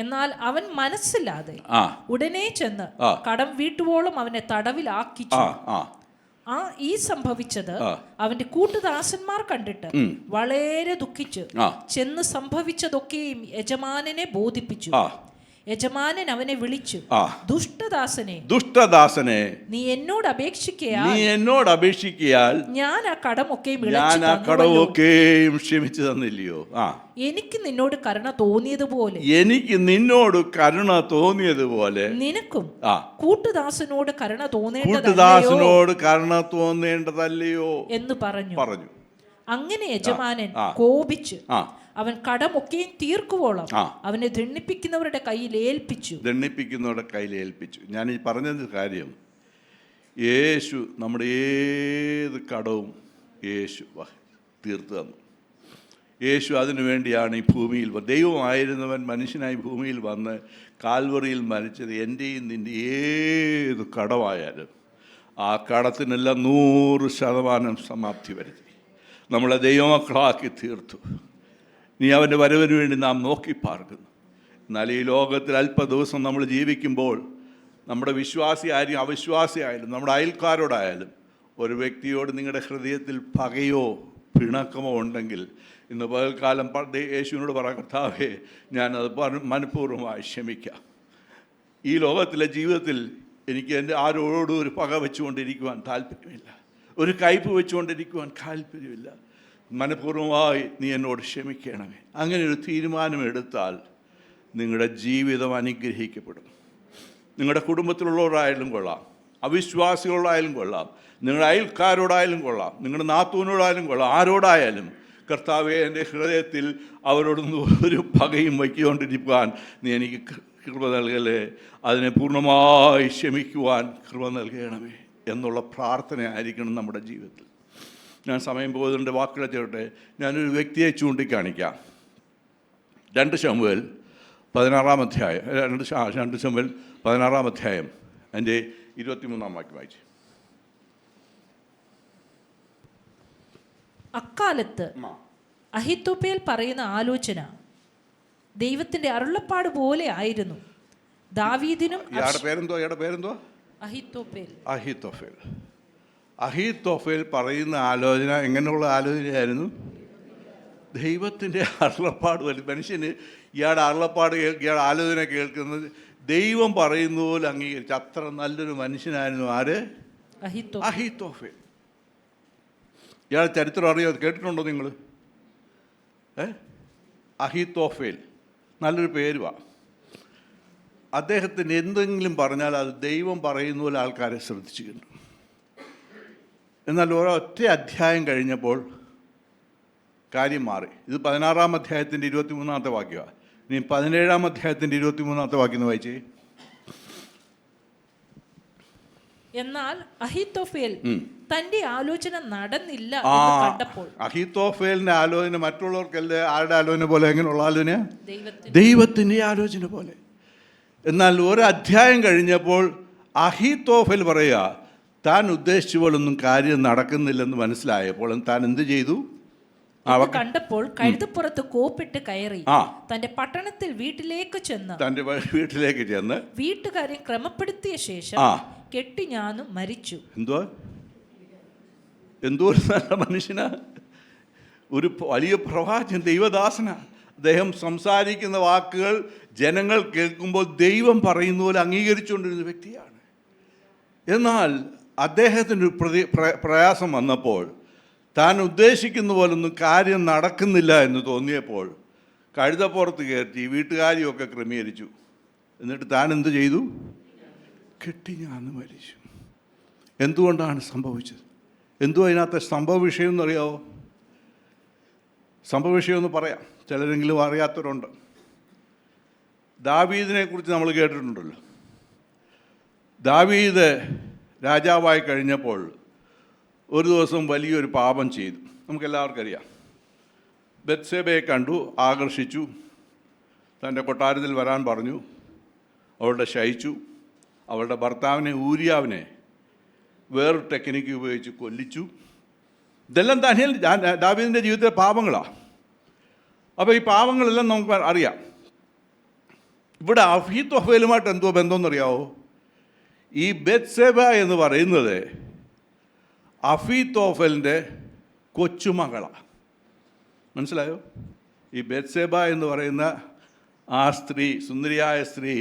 [SPEAKER 2] എന്നാൽ അവൻ മനസ്സില്ലാതെ ഉടനെ ചെന്ന് കടം വീട്ടുവോളം അവനെ തടവിലാക്കിച്ചു. ഈ സംഭവിച്ചത് അവന്റെ കൂട്ടുദാസന്മാർ കണ്ടിട്ട് വളരെ ദുഃഖിച്ച് ചെന്ന് സംഭവിച്ചതൊക്കെയും യജമാനനെ ബോധിപ്പിച്ചു. യജമാനൻ അവനെ വിളിച്ചു, ദുഷ്ടദാസനെ, നീ എന്നോട് അപേക്ഷിക്കയാൽ ഞാൻ ആ കടമൊക്കെയും
[SPEAKER 1] ക്ഷമിച്ചു തന്നില്ലയോ?
[SPEAKER 2] എനിക്ക് നിന്നോട് കരുണ തോന്നിയതുപോലെ നിനക്കും കൂട്ടുദാസനോട് കരുണ തോന്നേണ്ടതല്ലയോ എന്ന് പറഞ്ഞു. അങ്ങനെ യജമാനൻ കോപിച്ച് അവൻ കടമൊക്കെയും തീർക്കുവോളം അവനെ ദണ്ഡിപ്പിക്കുന്നവരുടെ കയ്യിൽ ഏൽപ്പിച്ചു. ഞാൻ ഈ പറഞ്ഞത് കാര്യം, യേശു നമ്മുടെ ഏത് കടവും യേശു തീർത്തു തന്നു. യേശു അതിനു വേണ്ടിയാണ് ഈ ഭൂമിയിൽ ദൈവമായിരുന്നവൻ മനുഷ്യനായി ഭൂമിയിൽ വന്ന് കാൽവറിയിൽ മരിച്ചത്. എൻ്റെയും നിൻ്റെ ഏത് കടമായാലും ആ കടത്തിനെല്ലാം 100% സമാപ്തി വരുത്തി നമ്മളെ ദൈവമക്കളാക്കി തീർത്തു. നീ അവൻ്റെ വരവിന് വേണ്ടി നാം നോക്കി പാർക്കുന്നു. എന്നാൽ ഈ ലോകത്തിൽ അല്പ ദിവസം നമ്മൾ ജീവിക്കുമ്പോൾ നമ്മുടെ വിശ്വാസിയായാലും അവിശ്വാസിയായാലും നമ്മുടെ അയൽക്കാരോടായാലും ഒരു വ്യക്തിയോട് നിങ്ങളുടെ ഹൃദയത്തിൽ പകയോ പിണക്കമോ ഉണ്ടെങ്കിൽ ഇന്ന് പകൽക്കാലം യേശുവിനോട് പറ, കർത്താവേ ഞാനത് മനഃപൂർവ്വമായി ക്ഷമിക്കാം. ഈ ലോകത്തിലെ ജീവിതത്തിൽ എനിക്ക് എൻ്റെ ആരോടും ഒരു പക വെച്ചുകൊണ്ടിരിക്കുവാൻ താല്പര്യമില്ല, ഒരു കയ്പ് വെച്ചുകൊണ്ടിരിക്കുവാൻ താല്പര്യമില്ല. മനഃപൂർവ്വമായി നീ എന്നോട് ക്ഷമിക്കണമേ. അങ്ങനെ ഒരു തീരുമാനമെടുത്താൽ നിങ്ങളുടെ ജീവിതം അനുഗ്രഹിക്കപ്പെടും. നിങ്ങളുടെ കുടുംബത്തിലുള്ളവരായാലും കൊള്ളാം, അവിശ്വാസികളോടായാലും കൊള്ളാം, നിങ്ങളുടെ അയൽക്കാരോടായാലും കൊള്ളാം, നിങ്ങളുടെ നാത്തൂനോടായാലും കൊള്ളാം, ആരോടായാലും കർത്താവേ എൻ്റെ ഹൃദയത്തിൽ അവരോടൊന്നും ഒരു പകയും വയ്ക്കൊണ്ടിരിക്കുവാൻ നീ എനിക്ക് കൃപ നൽകലേ, അതിനെ പൂർണ്ണമായി ക്ഷമിക്കുവാൻ കൃപ നൽകണമേ എന്നുള്ള പ്രാർത്ഥനയായിരിക്കണം നമ്മുടെ ജീവിതത്തിൽ. ഞാൻ സമയം പോയതിൻ്റെ വാക്കുകൾ ചെയ്യട്ടെ. ഞാനൊരു വ്യക്തിയെ ചൂണ്ടിക്കാണിക്കാം. 2 ശമൂവേൽ 16-ാം അധ്യായം, 2 ശമൂവേൽ 16-ാം അധ്യായം അതിൻ്റെ 23-ാം വാക്യം വായിച്ചു. അക്കാലത്ത് അഹിത്തോഫേൽ പറയുന്ന ആലോചന ദൈവത്തിന്റെ അരുളപ്പാട് പോലെ ആയിരുന്നു. ദാവീദിനും
[SPEAKER 1] പേരെന്തോ അഹീത്തോഫേൽ പറയുന്ന ആലോചന എങ്ങനെയുള്ള ആലോചനയായിരുന്നു? ദൈവത്തിൻ്റെ അരുളപ്പാട് പോലെ. മനുഷ്യന് ഇയാളുടെ അരുളപ്പാട് ഇയാളുടെ ആലോചന കേൾക്കുന്നത് ദൈവം പറയുന്ന പോലെ അംഗീകരിച്ച് അത്ര നല്ലൊരു മനുഷ്യനായിരുന്നു ആര്? അഹീത്തോഫേൽ. ഇയാളുടെ ചരിത്രം അറിയോ? കേട്ടിട്ടുണ്ടോ നിങ്ങൾ?
[SPEAKER 2] അഹീത്തോഫേൽ, നല്ലൊരു പേരുമാണ്. അദ്ദേഹത്തിന് എന്തെങ്കിലും പറഞ്ഞാൽ അത് ദൈവം പറയുന്ന പോലെ ആൾക്കാരെ ശ്രദ്ധിച്ചിട്ടുണ്ട്. എന്നാൽ ഒരൊറ്റ അധ്യായം കഴിഞ്ഞപ്പോൾ കാര്യം മാറി. ഇത് 16-ാം അധ്യായത്തിൻ്റെ 23-ാമത്തെ വാക്യമാണ്. ഇനി 17-ാം അധ്യായത്തിൻ്റെ 23-ാമത്തെ വാക്യം എന്ന് വായിച്ചേ.
[SPEAKER 3] എന്നാൽ അഹീത്തോഫേൽ തന്റെ ആലോചന നടന്നില്ല
[SPEAKER 2] ആ,
[SPEAKER 3] എന്ന് കണ്ടപ്പോൾ
[SPEAKER 2] അഹീത്തോഫേലിന്റെ ആലോചന മറ്റുള്ളവർക്കല്ലേ ആരുടെ ആലോചന പോലെ? എങ്ങനെയുള്ള ആലോചന?
[SPEAKER 3] ദൈവത്തിന്
[SPEAKER 2] ദൈവത്തിൻ്റെ ആലോചന പോലെ. എന്നാൽ ഒരധ്യായം കഴിഞ്ഞപ്പോൾ അഹീത്തോഫേൽ പറയുക, താൻ ഉദ്ദേശിച്ച പോലൊന്നും കാര്യം നടക്കുന്നില്ലെന്ന് മനസ്സിലായപ്പോൾ താൻ എന്ത് ചെയ്തു?
[SPEAKER 3] ഇത് കണ്ടപ്പോൾ കഴുതപ്പുറത്ത് കോപ്പിട്ട് കയറി
[SPEAKER 2] ആ.
[SPEAKER 3] തന്റെ പട്ടണത്തിൽ വീട്ടിലേക്ക് ചെന്ന്
[SPEAKER 2] തൻ്റെ വീട്ടിലേക്ക് ചെന്ന്
[SPEAKER 3] വീട്ടുകാരെ ക്രമപ്പെടുത്തിയ ശേഷം
[SPEAKER 2] ആ.
[SPEAKER 3] കെട്ടിഞ്ഞാന്നു മരിച്ചു.
[SPEAKER 2] എന്തോ ഒരു നല്ല മനുഷ്യനാ, ഒരു വലിയ പ്രവാചകൻ, ദൈവദാസനാ. അദ്ദേഹം സംസാരിക്കുന്ന വാക്കുകൾ ജനങ്ങൾ കേൾക്കുമ്പോൾ ദൈവം പറയുന്ന പോലെ അംഗീകരിച്ചുകൊണ്ടിരുന്ന വ്യക്തിയാണ്. എന്നാൽ അദ്ദേഹത്തിനൊരു പ്രയാസം വന്നപ്പോൾ, താൻ ഉദ്ദേശിക്കുന്ന പോലൊന്നും കാര്യം നടക്കുന്നില്ല എന്ന് തോന്നിയപ്പോൾ കഴുതപ്പുറത്ത് കയറ്റി വീട്ടുകാരിയൊക്കെ ക്രമീകരിച്ചു. എന്നിട്ട് താൻ എന്ത് ചെയ്തു? കെട്ടിഞ്ഞാന്ന് മരിച്ചു. എന്തുകൊണ്ടാണ് സംഭവിച്ചത്? എന്തോ അതിനകത്ത് സംഭവ വിഷയം എന്നറിയാവോ? സംഭവ വിഷയം എന്ന് പറയാം, ചിലരെങ്കിലും അറിയാത്തവരുണ്ട്. ദാവീദിനെ കുറിച്ച് നമ്മൾ കേട്ടിട്ടുണ്ടല്ലോ. ദാവീദ് രാജാവായി കഴിഞ്ഞപ്പോൾ ഒരു ദിവസം വലിയൊരു പാപം ചെയ്തു. നമുക്കെല്ലാവർക്കും അറിയാം. ബത്ശേബയെ കണ്ടു, ആകർഷിച്ചു, തൻ്റെ കൊട്ടാരത്തിൽ വരാൻ പറഞ്ഞു, അവളുടെ ശയിച്ചു. അവളുടെ ഭർത്താവിനെ ഊരിയാവിനെ വേറൊരു ടെക്നിക്ക് ഉപയോഗിച്ച് കൊല്ലിച്ചു. ഇതെല്ലാം ദാവീദിൻ്റെ ജീവിതത്തിലെ പാപങ്ങളാണ്. അപ്പോൾ ഈ പാപങ്ങളെല്ലാം നമുക്ക് അറിയാം. ഇവിടെ അഹീത്തോഫേലുമായിട്ട് എന്തോ ബന്ധമെന്നറിയാവോ? ഈ ബത്ശേബ എന്ന് പറയുന്നത് അഹീത്തോഫലിൻ്റെ കൊച്ചുമകളാണ്. മനസ്സിലായോ? ഈ ബത്ശേബ എന്ന് പറയുന്ന ആ സ്ത്രീ, സുന്ദരിയായ സ്ത്രീ,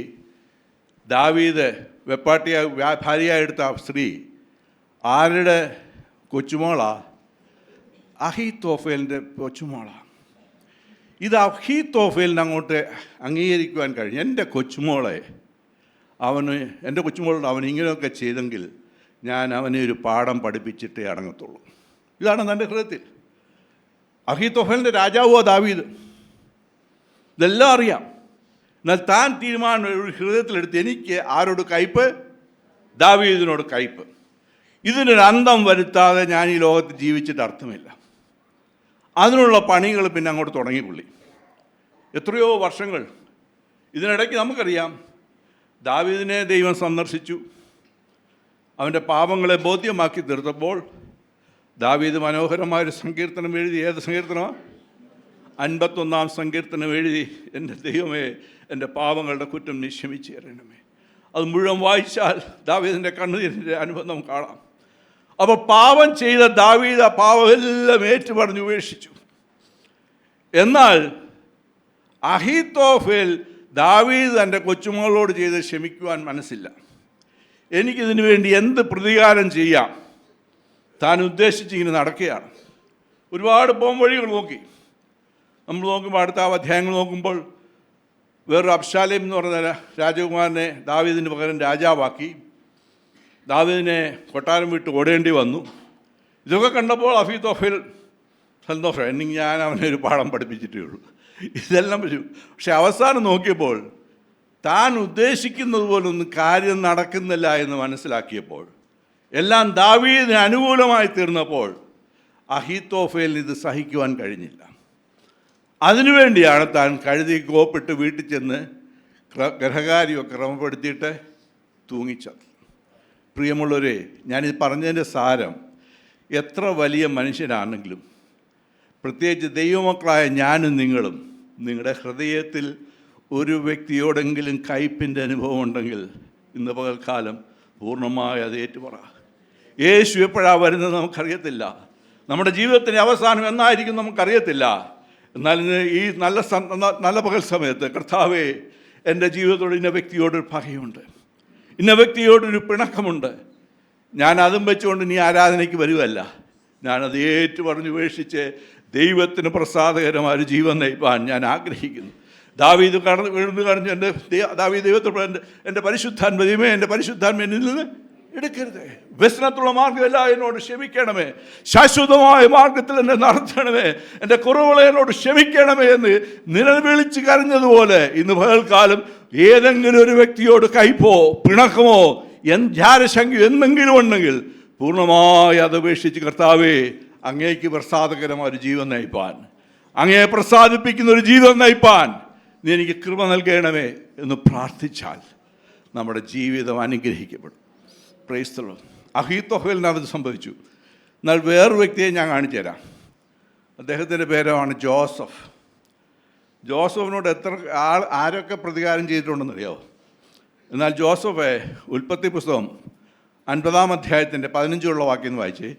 [SPEAKER 2] ദാവീദ് ഭാര്യയായെടുത്ത ആ സ്ത്രീ ആരുടെ കൊച്ചുമോളാ? അഹീത്തോഫേലിൻ്റെ കൊച്ചുമോളാണ്. ഇത് അഹീത്തോഫേലിന് അങ്ങോട്ട് അംഗീകരിക്കുവാൻ കഴിഞ്ഞു. എൻ്റെ കൊച്ചുമോളെ എൻ്റെ കൊച്ചുമോളോട് അവൻ ഇങ്ങനെയൊക്കെ ചെയ്തെങ്കിൽ ഞാൻ അവനെ ഒരു പാഠം പഠിപ്പിച്ചിട്ടേ അടങ്ങത്തുള്ളൂ. ഇതാണ് തൻ്റെ ഹൃദയത്തിൽ. അഹീത്തോഫേലിൻ്റെ രാജാവോ ദാവീദ്, ഇതെല്ലാം അറിയാം. എന്നാൽ താൻ തീരുമാനം ഒരു ഹൃദയത്തിലെടുത്ത്, എനിക്ക് ആരോട് കയ്പ്? ദാവീദിനോട് കയ്പ്. ഇതിനൊരു അന്തം വരുത്താതെ ഞാൻ ഈ ലോകത്ത് ജീവിച്ചിട്ട് അർത്ഥമില്ല. അതിനുള്ള പണികൾ പിന്നെ അങ്ങോട്ട് തുടങ്ങി പുള്ളി. എത്രയോ വർഷങ്ങൾ. ഇതിനിടയ്ക്ക് നമുക്കറിയാം, ദാവീദിനെ ദൈവം സന്ദർശിച്ചു, അവൻ്റെ പാപങ്ങളെ ബോധ്യമാക്കി തീർത്തപ്പോൾ ദാവീദ് മനോഹരമായൊരു സങ്കീർത്തനം എഴുതി. ഏത് സങ്കീർത്തനമാണ്? 51-ാം സങ്കീർത്തനം എഴുതി, എൻ്റെ ദൈവമേ, എൻ്റെ പാപങ്ങളുടെ കുറ്റം നീ ക്ഷമിച്ചു തരണമേ. അത് മുഴുവൻ വായിച്ചാൽ ദാവീദിൻ്റെ കണ്ണുനീരിൻ്റെ അനുഭവം നമുക്ക് കാണാം. അപ്പോൾ പാപം ചെയ്ത ദാവീദ് ആ പാപമെല്ലാം ഏറ്റുപറഞ്ഞ് ഉപേക്ഷിച്ചു. എന്നാൽ അഹീത്തോഫേൽ ദാവീദ് തൻ്റെ കൊച്ചുമകളോട് ചെയ്ത് ക്ഷമിക്കുവാൻ മനസ്സില്ല. എനിക്കിതിനു വേണ്ടി എന്ത് പ്രതികാരം ചെയ്യാം? താൻ ഉദ്ദേശിച്ചിങ്ങനെ നടക്കുകയാണ്. ഒരുപാട് പോംവഴികൾ നോക്കി. നമ്മൾ നോക്കുമ്പോൾ അടുത്ത അധ്യായങ്ങൾ നോക്കുമ്പോൾ വേറൊരു അബ്ശാലേം എന്ന് പറഞ്ഞ രാജകുമാരനെ ദാവീദിന് പകരം രാജാവാക്കി. ദാവീദിനെ കൊട്ടാരം വിട്ട് ഓടേണ്ടി വന്നു. ഇതൊക്കെ കണ്ടപ്പോൾ അഹീത്തോഫേൽ സന്തോഷം, എനിക്ക് ഞാൻ അവനെ ഒരു പാഠം പഠിപ്പിച്ചിട്ടേ ഉള്ളൂ, ഇതെല്ലാം പറ്റും. പക്ഷെ അവസാനം നോക്കിയപ്പോൾ താൻ ഉദ്ദേശിക്കുന്നത് പോലൊന്നും കാര്യം നടക്കുന്നില്ല എന്ന് മനസ്സിലാക്കിയപ്പോൾ, എല്ലാം ദാവീദിന് അനുകൂലമായി തീർന്നപ്പോൾ അഹീത്തോഫേലിന് ഇത് സഹിക്കുവാൻ കഴിഞ്ഞില്ല. അതിനുവേണ്ടിയാണ് താൻ കഴുതി കോപ്പിട്ട് വീട്ടിൽ ചെന്ന് ഗ്രഹകാര്യമൊക്കെ ക്രമപ്പെടുത്തിയിട്ട് തൂങ്ങിച്ചത്. പ്രിയമുള്ളവരെ, ഞാനിത് പറഞ്ഞതിൻ്റെ സാരം, എത്ര വലിയ മനുഷ്യനാണെങ്കിലും, പ്രത്യേകിച്ച് ദൈവമക്കളായ ഞാനും നിങ്ങളും, നിങ്ങളുടെ ഹൃദയത്തിൽ ഒരു വ്യക്തിയോടെങ്കിലും കയ്പിൻ്റെ അനുഭവം ഉണ്ടെങ്കിൽ ഇന്ന് പകൽക്കാലം പൂർണ്ണമായി അത് ഏറ്റുപറ. യേശു എപ്പോഴാണ് വരുന്നത് നമുക്കറിയത്തില്ല. നമ്മുടെ ജീവിതത്തിൻ്റെ അവസാനം എന്നായിരിക്കും നമുക്കറിയത്തില്ല. എന്നാൽ ഇന്ന് ഈ നല്ല പകൽ സമയത്ത്, കർത്താവേ, എൻ്റെ ജീവിതത്തോട് ഇന്ന വ്യക്തിയോടൊരു പകയുണ്ട്, ഇന്ന വ്യക്തിയോടൊരു പിണക്കമുണ്ട്, ഞാൻ അതും വെച്ചുകൊണ്ട് നീ ആരാധനയ്ക്ക് വരുമല്ല, ഞാനത് ഏറ്റു പറഞ്ഞ് ഉപേക്ഷിച്ച് ദൈവത്തിന് പ്രസാദകരമായ ഒരു ജീവൻ നയിപ്പാൻ ഞാൻ ആഗ്രഹിക്കുന്നു. ദാവീദ് വീഴുന്നു കടഞ്ഞു, ദാവീദ് ദൈവത്തോട് എൻ്റെ പരിശുദ്ധാത്മ ദൈവമേ, എൻ്റെ പരിശുദ്ധാത്മ എന്നിൽ നിന്ന് എടുക്കരുത്. വ്യസനത്തുള്ള മാർഗ്ഗമെല്ലാം എന്നോട് ക്ഷമിക്കണമേ, ശാശ്വതമായ മാർഗത്തിൽ എന്നെ നടത്തണമേ, എൻ്റെ കുറവുകളെ എന്നോട് ക്ഷമിക്കണമേ എന്ന് നിലവിളിച്ച് കരഞ്ഞതുപോലെ ഇന്ന് പകൽക്കാലം ഏതെങ്കിലും ഒരു വ്യക്തിയോട് കയ്പോ പിണക്കമോ ജാരശങ്കയോ എന്തെങ്കിലും ഉണ്ടെങ്കിൽ പൂർണ്ണമായി അത് ഉപേക്ഷിച്ച്, കർത്താവേ, അങ്ങേക്ക് പ്രസാദകരമായ ഒരു ജീവൻ നയിപ്പാൻ, അങ്ങയെ പ്രസാദിപ്പിക്കുന്ന ഒരു ജീവൻ നയിപ്പാൻ നീ എനിക്ക് കൃപ നൽകണമേ എന്ന് പ്രാർത്ഥിച്ചാൽ നമ്മുടെ ജീവിതം അനുഗ്രഹിക്കപ്പെടും. Price the Lord. അഹീത്തോഫേലിനത് സംഭവിച്ചു. എന്നാൽ വേറൊരു വ്യക്തിയെ ഞാൻ കാണിച്ചു തരാം. അദ്ദേഹത്തിൻ്റെ പേരാണ് ജോസഫ്. ജോസഫിനോട് ആരൊക്കെ പ്രതികാരം ചെയ്തിട്ടുണ്ടെന്നറിയാമോ? എന്നാൽ ജോസഫ് ഉൽപ്പത്തി പുസ്തകം 50-ാം അധ്യായത്തിൻ്റെ 15 വാക്യം വായിച്ചേ.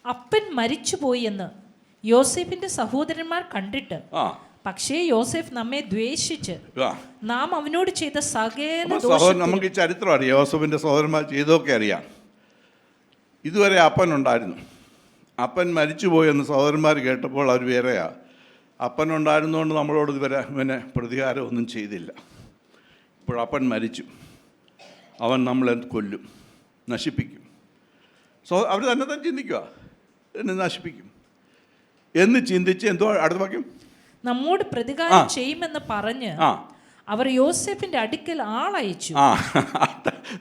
[SPEAKER 3] അപ്പൻ മരിച്ചുപോയി എന്ന് യോസേഫിന്റെ സഹോദരന്മാർ കണ്ടിട്ട്, പക്ഷേ യോസേഫ് നമ്മെ ദ്വേഷിച്ച് നാം അവനോട് ചെയ്ത സകല ദോഷം.
[SPEAKER 2] നമുക്ക് ഈ ചരിത്രം അറിയാം, യോസേഫിന്റെ സഹോദരന്മാർ ചെയ്തൊക്കെ അറിയാം. ഇതുവരെ അപ്പൻ ഉണ്ടായിരുന്നു. അപ്പൻ മരിച്ചുപോയെന്ന് സഹോദരന്മാർ കേട്ടപ്പോൾ അവർ വേറെയാ. അപ്പൻ ഉണ്ടായിരുന്നുകൊണ്ട് നമ്മളോട് ഇതുവരെ ഇവനെ പ്രതികാരം ഒന്നും ചെയ്തില്ല. ഇപ്പോഴപ്പൻ മരിച്ചു, അവൻ നമ്മളെ കൊല്ലും, നശിപ്പിക്കും. അവർ തന്നെ ചിന്തിക്കുക, എന്നെ നശിപ്പിക്കും എന്ന് ചിന്തിച്ച് എന്തോ അടുത്ത വാക്യം,
[SPEAKER 3] നമ്മോട് പ്രതികാരം ചെയ്യുമെന്ന് പറഞ്ഞ് അവർ യോസേഫിന്റെ അടുക്കൽ ആളയച്ചു.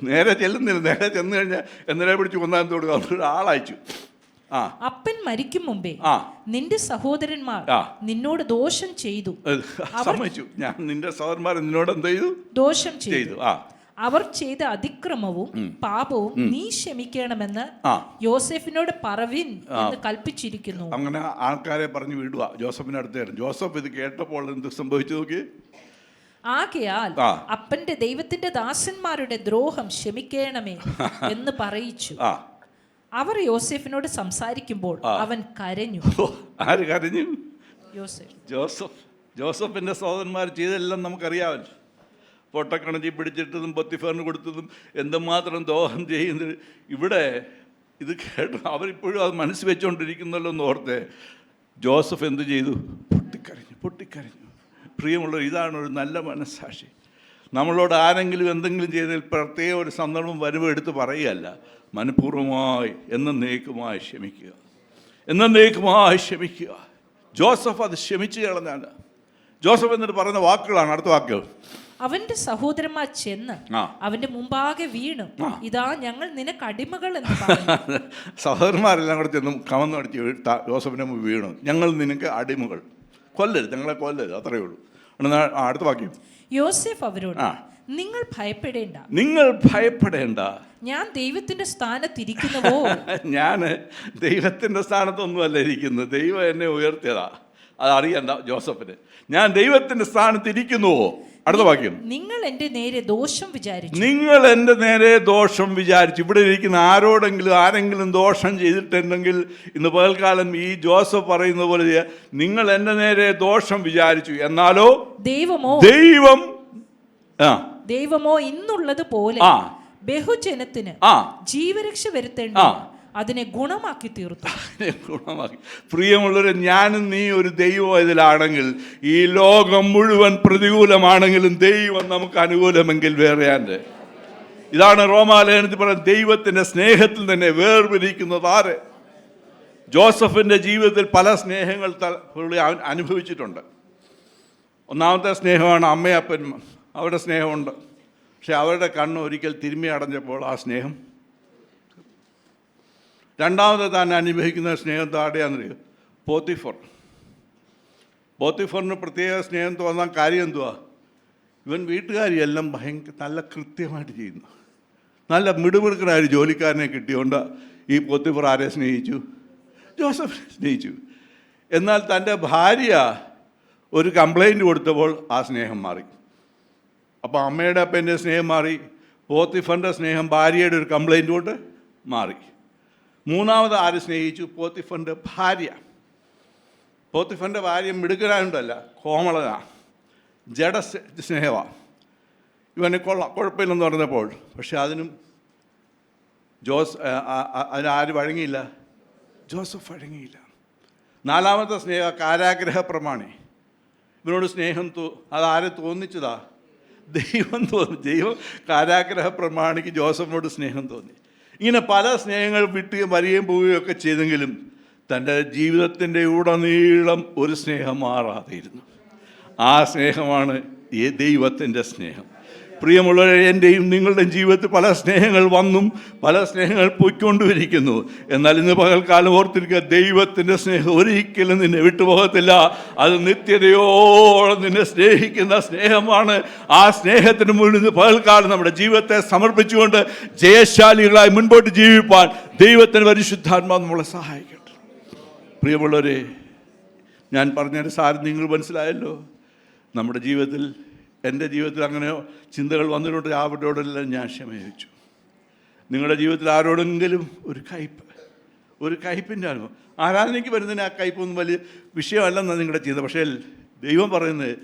[SPEAKER 2] നേരെ ചെല്ലുന്നില്ല, നേരെ ചെന്ന് കഴിഞ്ഞാൽ എന്തിനെ പിടിച്ച് കൊന്നാൻ കൊടുക്കുക, ആളയച്ചു.
[SPEAKER 3] അപ്പൻ മരിക്കും മുമ്പേ നിന്റെ സഹോദരന്മാർ നിന്നോട് ദോഷം ചെയ്തു.
[SPEAKER 2] സമ്മതിച്ചു, ഞാൻ നിന്റെ സഹോദരന്മാർ നിന്നോട് എന്ത് ചെയ്തു?
[SPEAKER 3] ദോഷം ചെയ്തു. അവർ ചെയ്ത അതിക്രമവും പാപവും നീ ക്ഷമിക്കണമെന്ന് യോസേഫിനോട് പറവിൻ എന്ന് കൽപ്പിച്ചിരിക്കുന്നു.
[SPEAKER 2] അങ്ങനെ ആൾക്കാരെ പറഞ്ഞു വിടുക ജോസഫിന്റെ അടുത്ത്. ജോസഫ് ഇത് കേട്ടപ്പോൾ എന്ത് സംഭവിച്ചു നോക്കി.
[SPEAKER 3] ആകയാൽ അപ്പന്റെ ദൈവത്തിന്റെ ദാസന്മാരുടെ ദ്രോഹം ക്ഷമിക്കണമേ എന്ന് പറയിച്ചു. അവർ യോസേഫിനോട് സംസാരിക്കുമ്പോൾ അവൻ കരഞ്ഞു.
[SPEAKER 2] ആര് കരഞ്ഞു?
[SPEAKER 3] യോസേഫ്.
[SPEAKER 2] ജോസഫിന്റെ സഹോദരന്മാർ ചെയ്തെല്ലാം നമുക്കറിയാമല്ലോ. പൊട്ടക്കണച്ചി പിടിച്ചിട്ടതും പൊത്തിഫറിന് കൊടുത്തതും എന്തുമാത്രം ദ്രോഹം ചെയ്യുന്നത്. ഇവിടെ ഇത് കേട്ടു അവരിപ്പോഴും അത് മനസ്സ് വെച്ചുകൊണ്ടിരിക്കുന്നല്ലോ എന്ന് ഓർത്തെ ജോസഫ് എന്ത് ചെയ്തു? പൊട്ടിക്കരഞ്ഞു. പ്രിയമുള്ളവർ, ഇതാണ് ഒരു നല്ല മനസ്സാക്ഷി. നമ്മളോട് ആരെങ്കിലും എന്തെങ്കിലും ചെയ്തതിൽ പ്രത്യേക ഒരു സന്ദർഭം വരുമ്പോൾ എടുത്ത് പറയുകയല്ല, മനഃപൂർവ്വമായി എന്നേക്കുമായി ക്ഷമിക്കുക. ജോസഫ് അത് ക്ഷമിച്ചു കളഞ്ഞാൽ. ജോസഫ് എന്നിട്ട് പറയുന്ന വാക്കുകളാണ് അടുത്ത വാക്കുകൾ.
[SPEAKER 3] അവന്റെ സഹോദരന്മാർ ചെന്ന് അവന്റെ മുമ്പാകെ വീണു, ഇതാ ഞങ്ങൾ നിനക്ക് അടിമകൾ എന്ന് പറഞ്ഞു.
[SPEAKER 2] സഹോദരന്മാരെല്ലാം കൂടെ ചെന്ന് കമന്നടിച്ച് ജോസഫിന്റെ മുമ്പ് വീണു, ഞങ്ങൾ നിനക്ക് അടിമകൾ, കൊല്ലരുത്, ഞങ്ങളെ കൊല്ലരുത്, അത്രയേ ഉള്ളൂ. അടുത്ത വാക്യം.
[SPEAKER 3] യോസേഫ് അവരോട്, നിങ്ങൾ
[SPEAKER 2] ഭയപ്പെടേണ്ട, ഞാൻ
[SPEAKER 3] ദൈവത്തിന്റെ സ്ഥാനത്തിരിക്കുന്നുവോ?
[SPEAKER 2] ഞാൻ ദൈവത്തിന്റെ സ്ഥാനത്തൊന്നുമല്ല ഇരിക്കുന്നത്, ദൈവം എന്നെ ഉയർത്തിയതാ. അതറിയണ്ട ജോസഫിന്. ഞാൻ ദൈവത്തിന്റെ സ്ഥാനത്തിരിക്കുന്നുവോ? അടുത്ത വാക്യം.
[SPEAKER 3] നിങ്ങൾ എൻ്റെ നേരെ ദോഷം വിചാരിച്ചു.
[SPEAKER 2] ഇവിടെ ഇരിക്കുന്ന ആരെങ്കിലും ദോഷം ചെയ്തിട്ടുണ്ടെങ്കിൽ ഇന്ന് പകൽക്കാലം ഈ ജോസഫ് പറയുന്ന പോലെ നിങ്ങൾ എൻ്റെ നേരെ ദോഷം വിചാരിച്ചു, എന്നാലോ
[SPEAKER 3] ദൈവമോ ഇന്നുള്ളത് പോലെ ബഹുജനത്തിന് ജീവരക്ഷ വരുത്തേണ്ട അതിനെ ഗുണമാക്കി തീർത്തു.
[SPEAKER 2] പ്രിയമുള്ളവരെ, ഞാനും നീ ഒരു ദൈവം ഇതിലാണെങ്കിൽ, ഈ ലോകം മുഴുവൻ പ്രതികൂലമാണെങ്കിലും ദൈവം നമുക്ക് അനുകൂലമെങ്കിൽ വേറെ ആണ്ട്. ഇതാണ് റോമാലേഖനത്തിൽ പറയുന്നത്, ദൈവത്തിന്റെ സ്നേഹത്തിൽ തന്നെ വേർപിരിക്കുന്നത് ആര്? ജോസഫിന്റെ ജീവിതത്തിൽ പല സ്നേഹങ്ങൾ അനുഭവിച്ചിട്ടുണ്ട്. ഒന്നാമത്തെ സ്നേഹമാണ് അമ്മയപ്പൻ, അവരുടെ സ്നേഹമുണ്ട്. പക്ഷെ അവരുടെ കണ്ണ് ഒരിക്കൽ തിരുമ്മി അടഞ്ഞപ്പോൾ ആ സ്നേഹം. രണ്ടാമത് താൻ അനുഭവിക്കുന്ന സ്നേഹം താടെയാണെന്നറിയോ? പോത്തിഫറിന് പ്രത്യേക സ്നേഹം തോന്നാൻ കാര്യം എന്തുവാ? ഇവൻ വീട്ടുകാരിയെല്ലാം നല്ല കൃത്യമായിട്ട് ചെയ്യുന്നു. നല്ല മിടുമിടുക്കനായ ഒരു ജോലിക്കാരനെ കിട്ടിയോണ്ട് ഈ പോത്തിഫർ ആരെ സ്നേഹിച്ചു? ജോസഫിനെ സ്നേഹിച്ചു. എന്നാൽ തൻ്റെ ഭാര്യ ഒരു കംപ്ലൈൻറ്റ് കൊടുത്തപ്പോൾ ആ സ്നേഹം മാറി. അപ്പോൾ അമ്മയുടെ അപ്പൻ്റെ സ്നേഹം മാറി, പോത്തിഫറിൻ്റെ സ്നേഹം ഭാര്യയുടെ ഒരു കംപ്ലൈൻറ്റ് കൊണ്ട് മാറി. മൂന്നാമത് ആര് സ്നേഹിച്ചു? പോത്തിഫറിൻ്റെ ഭാര്യ. പോത്തിഫറിൻ്റെ ഭാര്യ മിടുക്കനായുണ്ടല്ല, കോമളനാ, ജഡ സ്നേഹമാണ്. ഇവന് കുഴപ്പമില്ലെന്ന് പറഞ്ഞപ്പോൾ പക്ഷെ അതിനാര് വഴങ്ങിയില്ല? ജോസഫ് വഴങ്ങിയില്ല. 4-ാമത്തെ സ്നേഹം കാരാഗ്രഹ പ്രമാണി. ഇവനോട് സ്നേഹം അതാരെ തോന്നിച്ചതാ? ദൈവം തോന്നി. ദൈവം കാരാഗ്രഹ പ്രമാണിക്ക് ജോസഫിനോട് സ്നേഹം തോന്നി. ഇങ്ങനെ പല സ്നേഹങ്ങൾ വിട്ടുകയും വരികയും പോവുകയും ഒക്കെ ചെയ്തെങ്കിലും തൻ്റെ ജീവിതത്തിൻ്റെ ഉടനീളം ഒരു സ്നേഹം മാറാതെയിരുന്നു. ആ സ്നേഹമാണ് ഈ ദൈവത്തിൻ്റെ സ്നേഹം. പ്രിയമുള്ളവരെ, എൻ്റെയും നിങ്ങളുടെയും ജീവിതത്തിൽ പല സ്നേഹങ്ങൾ വന്നും പല സ്നേഹങ്ങൾ പോയിക്കൊണ്ടുമിരിക്കുന്നു. എന്നാൽ ഇന്ന് പകൽക്കാലം ഓർത്തിരിക്കുക, ദൈവത്തിൻ്റെ സ്നേഹം ഒരിക്കലും നിന്നെ വിട്ടുപോകത്തില്ല. അത് നിത്യതയോളം നിന്നെ സ്നേഹിക്കുന്ന സ്നേഹമാണ്. ആ സ്നേഹത്തിന് മുന്നിൽ പകൽക്കാലം നമ്മുടെ ജീവിതത്തെ സമർപ്പിച്ചുകൊണ്ട് ജയശാലികളായി മുൻപോട്ട് ജീവിപ്പാൻ ദൈവത്തിൻ്റെ പരിശുദ്ധാത്മാവ് നമ്മളെ സഹായിക്കട്ടെ. പ്രിയമുള്ളവരെ, ഞാൻ പറഞ്ഞതിൻ്റെ സാരം നിങ്ങൾ മനസ്സിലായല്ലോ. നമ്മുടെ ജീവിതത്തിൽ, എൻ്റെ ജീവിതത്തിൽ അങ്ങനെയോ ചിന്തകൾ വന്നിട്ടുണ്ട്. അവരോടെല്ലാം ഞാൻ ക്ഷമയിച്ചു. നിങ്ങളുടെ ജീവിതത്തിൽ ആരോടെങ്കിലും ഒരു കയ്പിൻ്റെ അനുഭവം, ആരാധനയ്ക്ക് വരുന്നതിന് ആ കയ്പൊന്നും വലിയ വിഷയമല്ലെന്നാണ് നിങ്ങളുടെ ചിന്ത. പക്ഷേ ദൈവം പറയുന്നത്,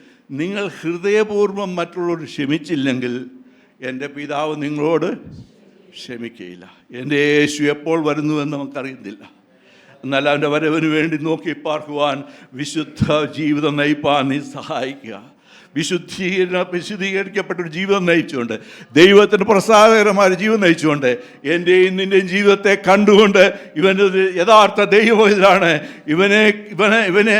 [SPEAKER 2] നിങ്ങൾ ഹൃദയപൂർവ്വം മറ്റുള്ളവരോട് ക്ഷമിച്ചില്ലെങ്കിൽ എൻ്റെ പിതാവ് നിങ്ങളോട് ക്ഷമിക്കുകയില്ല. എൻ്റെ യേശു എപ്പോൾ വരുന്നുവെന്ന് നമുക്കറിയുന്നില്ല. എന്നാൽ അവൻ്റെ വരവിന് വേണ്ടി നോക്കി പാർക്കുവാൻ, വിശുദ്ധ ജീവിതം നയിപ്പാൻ നീ സഹായിക്കുക. വിശുദ്ധീകരിക്കപ്പെട്ടൊരു ജീവിതം നയിച്ചുകൊണ്ട്, ദൈവത്തിന് പ്രസാദകരമായ ജീവിതം നയിച്ചുകൊണ്ട്, എൻ്റെയും നിൻ്റെയും ജീവിതത്തെ കണ്ടുകൊണ്ട് ഇവൻ്റെ യഥാർത്ഥ ദൈവമാണ്, ഇവനെ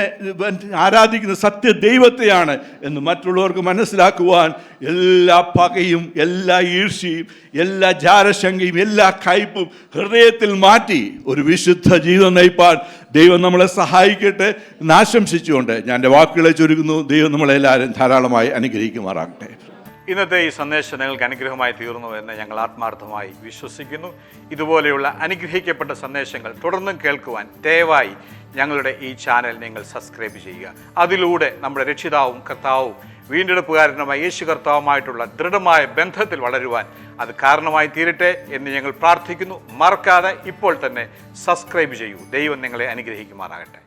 [SPEAKER 2] ആരാധിക്കുന്ന സത്യ ദൈവത്തെയാണ് എന്ന് മറ്റുള്ളവർക്ക് മനസ്സിലാക്കുവാൻ എല്ലാ പകയും എല്ലാ ഈർഷ്യയും എല്ലാ ജാരശങ്കയും എല്ലാ കയ്പും ഹൃദയത്തിൽ മാറ്റി ഒരു വിശുദ്ധ ജീവിതം നയിപ്പാൻ ദൈവം നമ്മളെ സഹായിക്കട്ടെ എന്ന് ആശംസിച്ചുകൊണ്ട് ഞാൻ എൻ്റെ വാക്കുകളെ ചുരുക്കുന്നു. ദൈവം നമ്മളെല്ലാവരും ധാരാളമായി അനുഗ്രഹിക്കുമാറാകട്ടെ.
[SPEAKER 4] ഇന്നത്തെ ഈ സന്ദേശം നിങ്ങൾക്ക് അനുഗ്രഹമായി തീർന്നു എന്ന് ഞങ്ങൾ ആത്മാർത്ഥമായി വിശ്വസിക്കുന്നു. ഇതുപോലെയുള്ള അനുഗ്രഹിക്കപ്പെട്ട സന്ദേശങ്ങൾ തുടർന്നും കേൾക്കുവാൻ ദയവായി ഞങ്ങളുടെ ഈ ചാനൽ നിങ്ങൾ സബ്സ്ക്രൈബ് ചെയ്യുക. അതിലൂടെ നമ്മുടെ രക്ഷിതാവും കർത്താവും വീണ്ടെടുപ്പുകാരനുമായ യേശു കർത്താവുമായിട്ടുള്ള ദൃഢമായ ബന്ധത്തിൽ വളരുവാൻ അത് കാരണമായി തീരട്ടെ എന്ന് ഞങ്ങൾ പ്രാർത്ഥിക്കുന്നു. മറക്കാതെ ഇപ്പോൾ തന്നെ സബ്സ്ക്രൈബ് ചെയ്യൂ. ദൈവം നിങ്ങളെ അനുഗ്രഹിക്കുമാറാകട്ടെ.